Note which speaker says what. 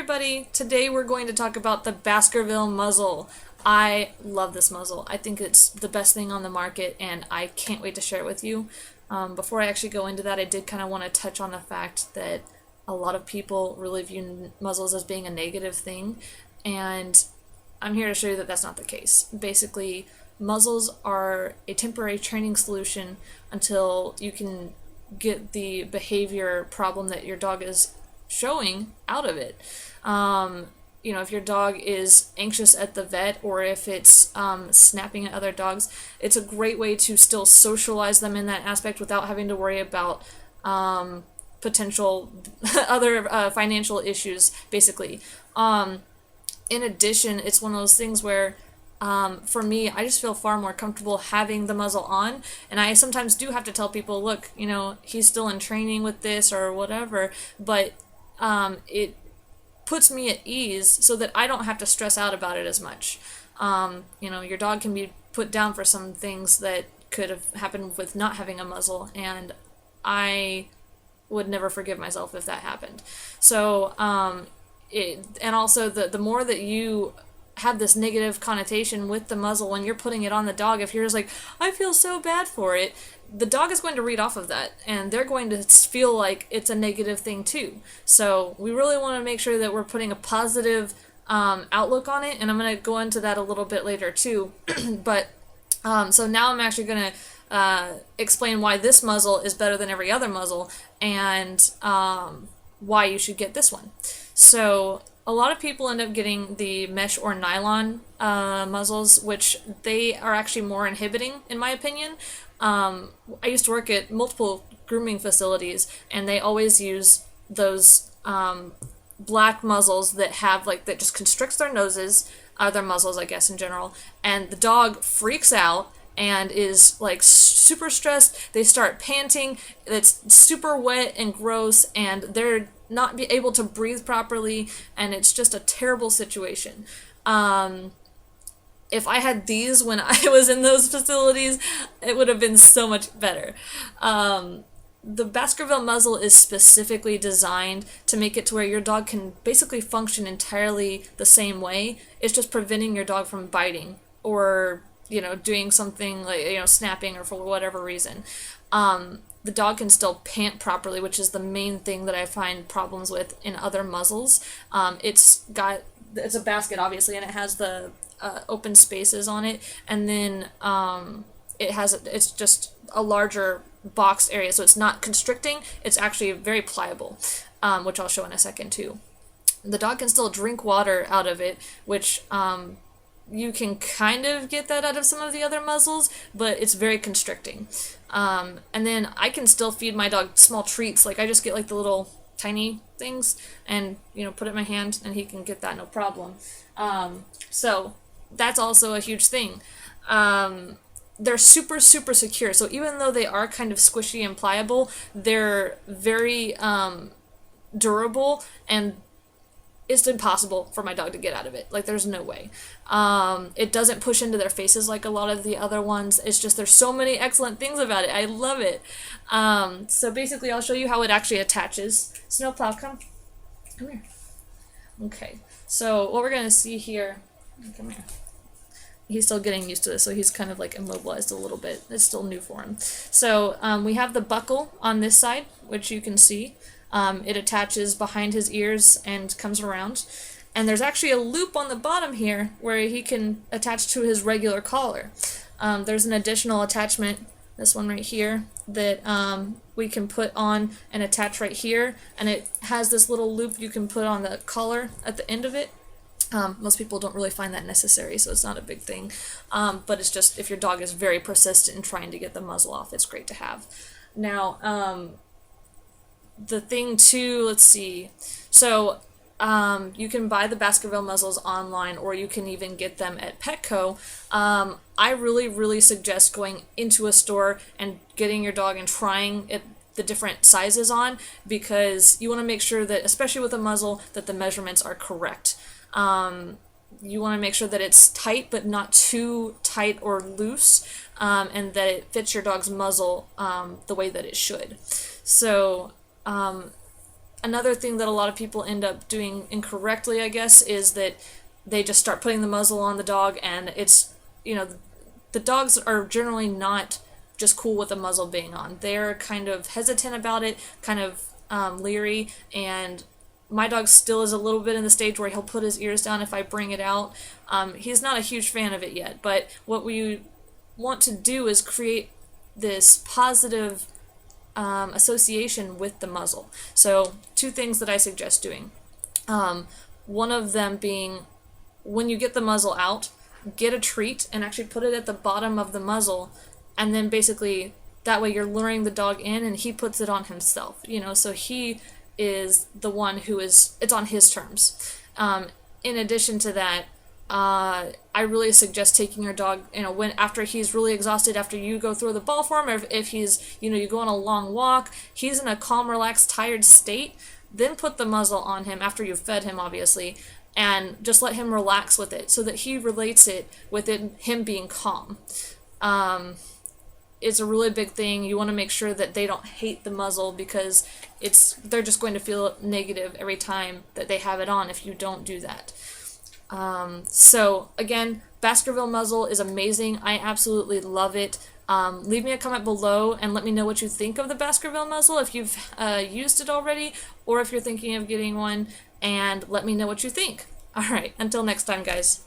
Speaker 1: everybody! Today we're going to talk about the Baskerville Muzzle. I love this muzzle. I think it's the best thing on the market and I can't wait to share it with you. Before I actually go into that, I did kind of want to touch on the fact that a lot of people really view muzzles as being a negative thing, and I'm here to show you that that's not the case. Basically, muzzles are a temporary training solution until you can get the behavior problem that your dog is showing out of it. If your dog is anxious at the vet, or if it's snapping at other dogs, it's a great way to still socialize them in that aspect without having to worry about potential other financial issues, basically. In addition, it's one of those things where for me, I just feel far more comfortable having the muzzle on, and I sometimes do have to tell people, look, he's still in training with this or whatever, but it puts me at ease so that I don't have to stress out about it as much. Your dog can be put down for some things that could have happened with not having a muzzle, and I would never forgive myself if that happened. So, and also the more that you have this negative connotation with the muzzle when you're putting it on the dog, if you're just like, I feel so bad for it, the dog is going to read off of that, and they're going to feel like it's a negative thing too. So we really want to make sure that we're putting a positive outlook on it, and I'm going to go into that a little bit later too. But so now I'm actually going to explain why this muzzle is better than every other muzzle, and why you should get this one. So a lot of people end up getting the mesh or nylon muzzles, which they are actually more inhibiting, in my opinion. I used to work at multiple grooming facilities, and they always use those black muzzles that have that just constricts their noses, their muzzles, I guess, in general, and the dog freaks out and is super stressed. They start panting, it's super wet and gross, and they're not be able to breathe properly, and it's just a terrible situation. If I had these when I was in those facilities, it would have been so much better. The Baskerville muzzle is specifically designed to make it to where your dog can basically function entirely the same way. It's just preventing your dog from biting or doing something like snapping or for whatever reason. The dog can still pant properly, which is the main thing that I find problems with in other muzzles. It's a basket, obviously, and it has the open spaces on it, and then it's just a larger box area, so it's not constricting. It's actually very pliable, which I'll show in a second too. The dog can still drink water out of it, which you can kind of get that out of some of the other muzzles, but it's very constricting. And then I can still feed my dog small treats. I just get the little tiny things and put it in my hand, and he can get that no problem. So that's also a huge thing. They're super secure, so even though they are kind of squishy and pliable, they're very durable, and it's impossible for my dog to get out of it. There's no way. It doesn't push into their faces like a lot of the other ones. It's just there's so many excellent things about it. I love it. So basically, I'll show you how it actually attaches. Plow, come here. Okay. So what we're gonna see here. Come here. He's still getting used to this, so he's kind of immobilized a little bit. It's still new for him. So we have the buckle on this side, which you can see. It attaches behind his ears and comes around. And there's actually a loop on the bottom here where he can attach to his regular collar. There's an additional attachment, this one right here, that we can put on and attach right here. And it has this little loop you can put on the collar at the end of it. Most people don't really find that necessary, so it's not a big thing. But it's just, if your dog is very persistent in trying to get the muzzle off, it's great to have. Now, the thing too, let's see. So, you can buy the Baskerville muzzles online, or you can even get them at Petco. I really suggest going into a store and getting your dog and trying the different sizes on, because you want to make sure that, especially with a muzzle, that the measurements are correct. You want to make sure that it's tight, but not too tight or loose, and that it fits your dog's muzzle the way that it should. So Another thing that a lot of people end up doing incorrectly, I guess, is that they just start putting the muzzle on the dog, and it's, the dogs are generally not just cool with the muzzle being on. They're kind of hesitant about it, kind of leery, and my dog still is a little bit in the stage where he'll put his ears down if I bring it out. He's not a huge fan of it yet, but what we want to do is create this positive association with the muzzle. So, two things that I suggest doing. One of them being, when you get the muzzle out, get a treat and actually put it at the bottom of the muzzle, and then basically that way you're luring the dog in and he puts it on himself, so he is the one who is, it's on his terms. In addition to that, I really suggest taking your dog, when after he's really exhausted, after you go throw the ball for him, or if he's, you go on a long walk, he's in a calm, relaxed, tired state, then put the muzzle on him after you've fed him, obviously, and just let him relax with it so that he relates it with him being calm. It's a really big thing. You want to make sure that they don't hate the muzzle, because they're just going to feel negative every time that they have it on if you don't do that. So again, Baskerville Muzzle is amazing. I absolutely love it. Leave me a comment below and let me know what you think of the Baskerville Muzzle, if you've used it already, or if you're thinking of getting one, and let me know what you think. Alright, until next time, guys.